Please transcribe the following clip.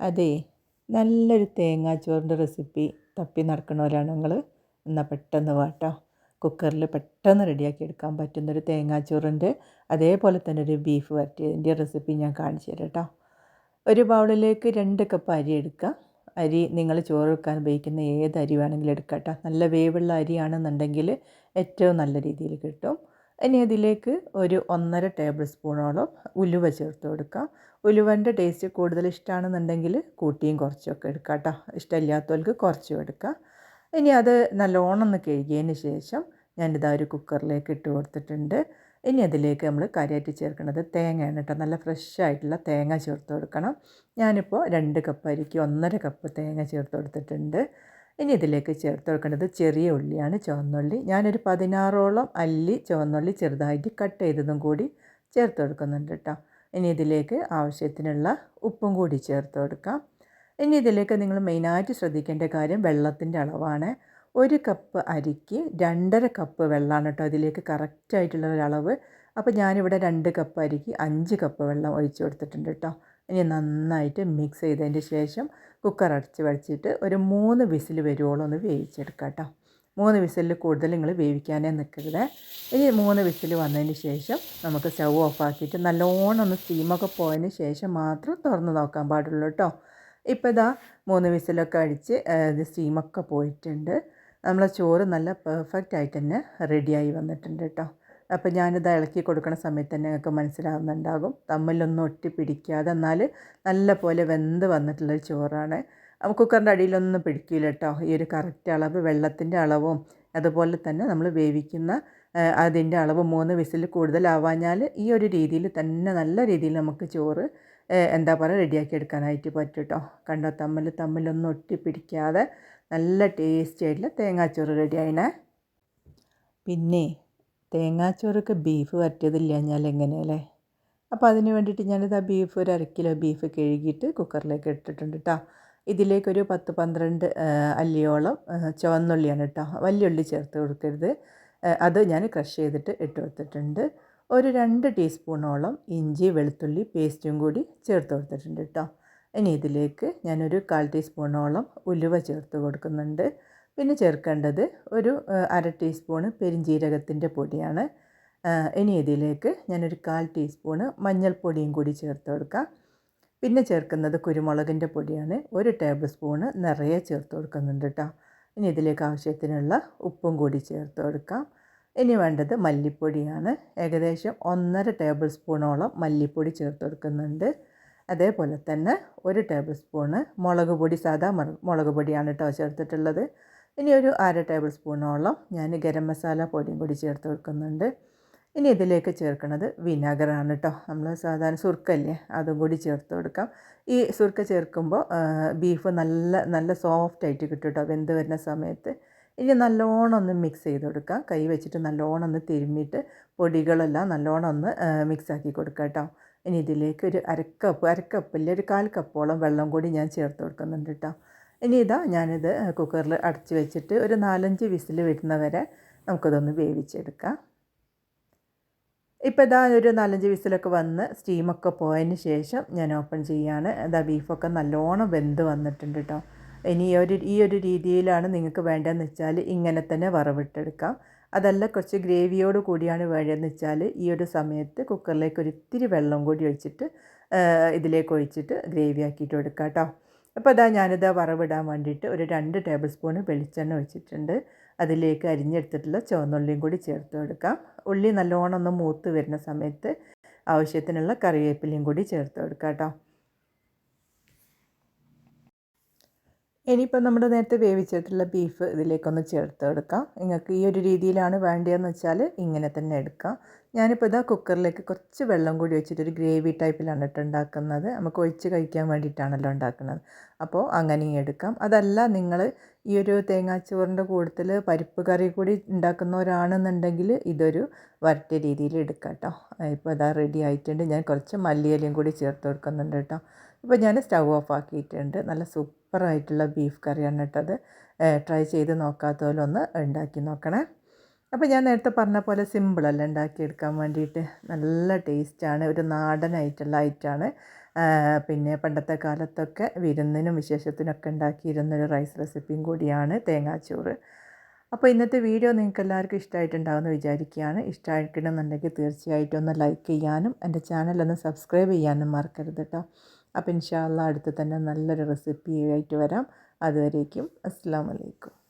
അതെ, നല്ലൊരു തേങ്ങാച്ചോറിൻ്റെ റെസിപ്പി തപ്പി നടക്കണവരാണ് നിങ്ങൾ. എന്നാൽ പെട്ടെന്ന് വാട്ടോ. കുക്കറിൽ പെട്ടെന്ന് റെഡിയാക്കി എടുക്കാൻ പറ്റുന്നൊരു തേങ്ങാച്ചോറിൻ്റെ അതേപോലെ തന്നെ ഒരു ബീഫ് വരട്ടിയതിൻ്റെ റെസിപ്പി ഞാൻ കാണിച്ചു തരാം കേട്ടോ. ഒരു ബൗളിലേക്ക് 2 കപ്പ് അരി എടുക്കുക. അരി നിങ്ങൾ ചോറ് വെക്കാൻ ഉപയോഗിക്കുന്ന ഏത് അരി വേണമെങ്കിലും എടുക്കാം കേട്ടോ. നല്ല വേവുള്ള അരിയാണെന്നുണ്ടെങ്കിൽ ഏറ്റവും നല്ല രീതിയിൽ കിട്ടും. ഇനി അതിലേക്ക് ഒരു 1.5 ടേബിൾ സ്പൂണോളം ഉലുവ ചേർത്ത് കൊടുക്കാം. ഉലുവൻ്റെ ടേസ്റ്റ് കൂടുതൽ ഇഷ്ടമാണെന്നുണ്ടെങ്കിൽ കൂട്ടിയും കുറച്ചൊക്കെ എടുക്കാം കേട്ടോ. ഇഷ്ടമില്ലാത്തവർക്ക് കുറച്ചും എടുക്കാം. ഇനി അത് നല്ലോണം ഒന്ന് കഴുകിയതിന് ശേഷം ഞാനിതാ ഒരു കുക്കറിലേക്ക് ഇട്ട് കൊടുത്തിട്ടുണ്ട്. ഇനി അതിലേക്ക് നമ്മൾ കാര്യമായിട്ട് ചേർക്കുന്നത് തേങ്ങയാണ് കേട്ടോ. നല്ല ഫ്രഷ് ആയിട്ടുള്ള തേങ്ങ ചേർത്ത് കൊടുക്കണം. ഞാനിപ്പോൾ 2 കപ്പ് അരിക്ക് 1.5 കപ്പ് തേങ്ങ ചേർത്ത് കൊടുത്തിട്ടുണ്ട്. ഇനി ഇതിലേക്ക് ചേർത്ത് കൊടുക്കേണ്ടത് ചെറിയ ഉള്ളിയാണ്, ചുവന്നുള്ളി. ഞാനൊരു 16ഓളം അല്ലി ചുവന്നുള്ളി ചെറുതായിട്ട് കട്ട് ചെയ്തതും കൂടി ചേർത്ത് കൊടുക്കുന്നുണ്ട് കേട്ടോ. ഇനി ഇതിലേക്ക് ആവശ്യത്തിനുള്ള ഉപ്പും കൂടി ചേർത്ത് കൊടുക്കാം. ഇനി ഇതിലേക്ക് നിങ്ങൾ മെയിനായിട്ട് ശ്രദ്ധിക്കേണ്ട കാര്യം വെള്ളത്തിൻ്റെ അളവാണ്. 1 കപ്പ് അരിക്ക് 2.5 കപ്പ് വെള്ളമാണ് കേട്ടോ ഇതിലേക്ക് കറക്റ്റായിട്ടുള്ള ഒരളവ്. അപ്പോൾ ഞാനിവിടെ 2 കപ്പ് അരിക്ക് 5 കപ്പ് വെള്ളം ഒഴിച്ച് കൊടുത്തിട്ടുണ്ട് കേട്ടോ. ഇനി നന്നായിട്ട് മിക്സ് ചെയ്തതിന് ശേഷം കുക്കർ അടച്ച് വെച്ചിട്ട് ഒരു 3 വിസിൽ വരുവോളം ഒന്ന് വേവിച്ചെടുക്കാം കേട്ടോ. 3 വിസിലിൽ കൂടുതൽ നിങ്ങൾ വേവിക്കാനേ നിൽക്കരുത്. ഇനി 3 വിസിൽ വന്നതിന് ശേഷം നമുക്ക് സ്റ്റൗ ഓഫാക്കിയിട്ട് നല്ലോണം ഒന്ന് സ്റ്റീമൊക്കെ പോയതിന് ശേഷം മാത്രം തുറന്ന് നോക്കാൻ പാടുള്ളൂ കേട്ടോ. ഇപ്പോൾ ഇതാ 3 വിസിലൊക്കെ അടിച്ച് സ്റ്റീമൊക്കെ പോയിട്ടുണ്ട്. നമ്മളെ ചോറ് നല്ല പെർഫെക്റ്റ് ആയിട്ട് തന്നെ റെഡിയായി വന്നിട്ടുണ്ട് കേട്ടോ. അപ്പോൾ ഞാനിത് ഇളക്കി കൊടുക്കുന്ന സമയത്ത് തന്നെ നിങ്ങൾക്ക് മനസ്സിലാകുന്നുണ്ടാകും, തമ്മിലൊന്നും ഒട്ടി പിടിക്കാതെ എന്നാൽ നല്ല പോലെ വെന്ത് വന്നിട്ടുള്ളൊരു ചോറാണ്. കുക്കറിൻ്റെ അടിയിലൊന്നും പിടിക്കില്ല കേട്ടോ. ഈ ഒരു കറക്റ്റ് അളവ് വെള്ളത്തിൻ്റെ അളവും അതുപോലെ തന്നെ നമ്മൾ വേവിക്കുന്ന അതിൻ്റെ അളവ് 3 വിസിൽ കൂടുതലാവാഞ്ഞാൽ ഈ ഒരു രീതിയിൽ തന്നെ നല്ല രീതിയിൽ നമുക്ക് ചോറ് എന്താ പറയുക റെഡിയാക്കി എടുക്കാനായിട്ട് പറ്റും കേട്ടോ. കണ്ടോ, തമ്മിലൊന്നും ഒട്ടി പിടിക്കാതെ നല്ല ടേസ്റ്റി ആയിട്ടുള്ള തേങ്ങാച്ചോറ് റെഡിയായിനെ. പിന്നെ തേങ്ങാച്ചോറൊക്കെ ബീഫ് വരട്ടിയതില്ലാഞ്ഞാൽ എങ്ങനെയല്ലേ. അപ്പോൾ അതിന് വേണ്ടിയിട്ട് ഞാനിത് ആ ബീഫ് ഒരു 1/2 കിലോ ബീഫ് കഴുകിയിട്ട് കുക്കറിലേക്ക് ഇട്ടിട്ടുണ്ട് കേട്ടോ. ഇതിലേക്കൊരു 10-12 അല്ലിയോളം ചുവന്നുള്ളിയാണ് കേട്ടോ. വലിയ ഉള്ളി ചേർത്ത് കൊടുക്കരുത്. അത് ഞാൻ ക്രഷ് ചെയ്തിട്ട് ഇട്ട് കൊടുത്തിട്ടുണ്ട്. ഒരു 2 ടീസ്പൂണോളം ഇഞ്ചി വെളുത്തുള്ളി പേസ്റ്റും കൂടി ചേർത്ത് കൊടുത്തിട്ടുണ്ട് കേട്ടോ. ഇനി ഇതിലേക്ക് ഞാനൊരു 1/4 ടീസ്പൂണോളം ഉലുവ ചേർത്ത് കൊടുക്കുന്നുണ്ട്. പിന്നെ ചേർക്കേണ്ടത് ഒരു 1/2 ടീസ്പൂണ് പെരിഞ്ജീരകത്തിൻ്റെ പൊടിയാണ്. ഇനി ഇതിലേക്ക് ഞാനൊരു 1/4 ടീസ്പൂണ് മഞ്ഞൾപ്പൊടിയും കൂടി ചേർത്ത് കൊടുക്കാം. പിന്നെ ചേർക്കുന്നത് കുരുമുളകിൻ്റെ പൊടിയാണ്. 1 ടേബിൾ സ്പൂണ് നിറയെ ചേർത്ത് കൊടുക്കുന്നുണ്ട് കേട്ടോ. ഇനി ഇതിലേക്ക് ആവശ്യത്തിനുള്ള ഉപ്പും കൂടി ചേർത്ത് കൊടുക്കാം. ഇനി വേണ്ടത് മല്ലിപ്പൊടിയാണ്. ഏകദേശം 1.5 ടേബിൾ സ്പൂണോളം മല്ലിപ്പൊടി ചേർത്ത് കൊടുക്കുന്നുണ്ട്. അതേപോലെ തന്നെ 1 ടേബിൾ സ്പൂണ് മുളക് പൊടി, സാധാ മുളക് പൊടിയാണ് കേട്ടോ ചേർത്തിട്ടുള്ളത്. ഇനി ഒരു 1/2 ടേബിൾ സ്പൂണോളം ഞാൻ ഗരം മസാല പൊടിയും കൂടി ചേർത്ത് കൊടുക്കുന്നുണ്ട്. ഇനി ഇതിലേക്ക് ചേർക്കുന്നത് വിനാഗറാണ് കേട്ടോ. നമ്മൾ സാധാരണ സുർക്കല്ലേ, അതും കൂടി ചേർത്ത് കൊടുക്കാം. ഈ സുർക്ക ചേർക്കുമ്പോൾ ബീഫ് നല്ല സോഫ്റ്റായിട്ട് കിട്ടും കേട്ടോ വെന്ത് വരുന്ന സമയത്ത്. ഇനി നല്ലോണം ഒന്ന് മിക്സ് ചെയ്ത് കൊടുക്കാം. കൈ വെച്ചിട്ട് നല്ലോണം ഒന്ന് തിരുമ്മിയിട്ട് പൊടികളെല്ലാം നല്ലോണം ഒന്ന് മിക്സാക്കി കൊടുക്കാം കേട്ടോ. ഇനി ഇതിലേക്ക് ഒരു അരക്കപ്പില്ല ഒരു 1/4 കപ്പോളം വെള്ളം കൂടി ഞാൻ ചേർത്ത് കൊടുക്കുന്നുണ്ട് കേട്ടോ. ഇനി ഇതാ ഞാനിത് കുക്കറിൽ അടച്ച് വെച്ചിട്ട് ഒരു 4-5 വിസിൽ വരുന്ന വരെ നമുക്കിതൊന്ന് വേവിച്ചെടുക്കാം. ഇപ്പോൾ ഇതാ ഒരു 4-5 വിസിലൊക്കെ വന്ന് സ്റ്റീമൊക്കെ പോയതിന് ശേഷം ഞാൻ ഓപ്പൺ ചെയ്യാണ്. ഇതാ ബീഫൊക്കെ നല്ലോണം വെന്ത് വന്നിട്ടുണ്ട് കേട്ടോ. ഇനി ഈ ഒരു രീതിയിലാണ് നിങ്ങൾക്ക് വേണ്ടതെന്ന് വെച്ചാൽ ഇങ്ങനെ തന്നെ വറവിട്ടെടുക്കാം. അതല്ല കുറച്ച് ഗ്രേവിയോട് കൂടിയാണ് വേണ്ടതെന്ന് വെച്ചാൽ ഈ ഒരു സമയത്ത് കുക്കറിലേക്ക് ഒരിത്തിരി വെള്ളം കൂടി ഒഴിച്ചിട്ട് ഇതിലേക്ക് ഒഴിച്ചിട്ട് ഗ്രേവി ആക്കിയിട്ട് എടുക്കാം കേട്ടോ. അപ്പോൾ ഞാനിത് വറവിടാൻ വേണ്ടിയിട്ട് ഒരു 2 ടേബിൾ സ്പൂൺ വെളിച്ചെണ്ണ ഒഴിച്ചിട്ടുണ്ട്. അതിലേക്ക് അരിഞ്ഞെടുത്തിട്ടുള്ള ചുവന്നുള്ളിയും കൂടി ചേർത്ത് കൊടുക്കാം. ഉള്ളി നല്ലോണം ഒന്ന് മൂത്ത് വരുന്ന സമയത്ത് ആവശ്യത്തിനുള്ള കറിവേപ്പിലയും കൂടി ചേർത്ത് കൊടുക്കാം കേട്ടോ. ഇനിയിപ്പോൾ നമ്മുടെ നേരത്തെ വേവിച്ചിട്ടുള്ള ബീഫ് ഇതിലേക്കൊന്ന് ചേർത്ത് കൊടുക്കാം. നിങ്ങൾക്ക് ഈ ഒരു രീതിയിലാണ് വേണ്ടതെന്ന് വെച്ചാൽ ഇങ്ങനെ തന്നെ എടുക്കാം. ഞാനിപ്പോൾ ഇതാ കുക്കറിലേക്ക് കുറച്ച് വെള്ളം കൂടി ഒഴിച്ചിട്ടൊരു ഗ്രേവി ടൈപ്പിലാണ് ഉണ്ടാക്കുന്നത്. നമുക്ക് ഒഴിച്ച് കഴിക്കാൻ വേണ്ടിയിട്ടാണല്ലോ ഉണ്ടാക്കുന്നത്. അപ്പോൾ അങ്ങനെയും എടുക്കാം. അതല്ല നിങ്ങൾ ഈ ഒരു തേങ്ങാച്ചോറിൻ്റെ കൂട്ടത്തിൽ പരിപ്പ് കറി കൂടി ഉണ്ടാക്കുന്നവരാണെന്നുണ്ടെങ്കിൽ ഇതൊരു വരട്ടിയ രീതിയിൽ എടുക്കാം കേട്ടോ. ഇപ്പോൾ ഇതാ റെഡി ആയിട്ടുണ്ട്. ഞാൻ കുറച്ച് മല്ലിയിലയും കൂടി ചേർത്ത് കൊടുക്കുന്നുണ്ട് കേട്ടോ. ഇപ്പോൾ ഞാൻ സ്റ്റൗ ഓഫ് ആക്കിയിട്ടുണ്ട്. നല്ല സൂപ്പറായിട്ടുള്ള ബീഫ് കറിയാണ് കേട്ടത്. ട്രൈ ചെയ്ത് നോക്കാത്തവരൊന്ന് ഉണ്ടാക്കി നോക്കണേ. അപ്പോൾ ഞാൻ നേരത്തെ പറഞ്ഞ പോലെ സിമ്പിളല്ല ഉണ്ടാക്കിയെടുക്കാൻ വേണ്ടിയിട്ട്. നല്ല ടേസ്റ്റാണ്. ഒരു നാടനായിട്ടുള്ള ഐറ്റമാണ്. പിന്നെ പണ്ടത്തെ കാലത്തൊക്കെ വിരുന്നിനും വിശേഷത്തിനൊക്കെ ഉണ്ടാക്കിയിരുന്നൊരു റൈസ് റെസിപ്പിയും കൂടിയാണ് തേങ്ങാച്ചോറ്. അപ്പോൾ ഇന്നത്തെ വീഡിയോ നിങ്ങൾക്ക് എല്ലാവർക്കും ഇഷ്ടമായിട്ടുണ്ടാകുമെന്ന് വിചാരിക്കുകയാണ്. ഇഷ്ടമായിട്ടുണ്ടെന്നുണ്ടെങ്കിൽ തീർച്ചയായിട്ടും ഒന്ന് ലൈക്ക് ചെയ്യാനും എൻ്റെ ചാനലൊന്ന് സബ്സ്ക്രൈബ് ചെയ്യാനും മറക്കരുത് കേട്ടോ. അപ്പോൾ ഇൻഷാ അല്ലാഹ് അടുത്ത് തന്നെ നല്ലൊരു റെസിപ്പിയായിട്ട് വരാം. അതുവരേക്കും അസ്സലാമു അലൈക്കും.